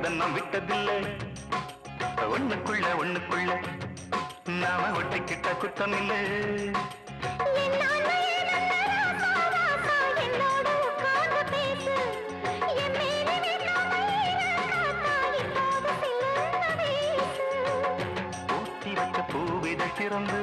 விட்டதை நான் விட்டதில்லை. ஒண்ணுக்குள்ள ஒண்ணுக்குள்ள நாம ஒட்டிக்கிட்ட குத்தம் இல்லை. ஊட்டி வச்ச பூவிதை திறந்து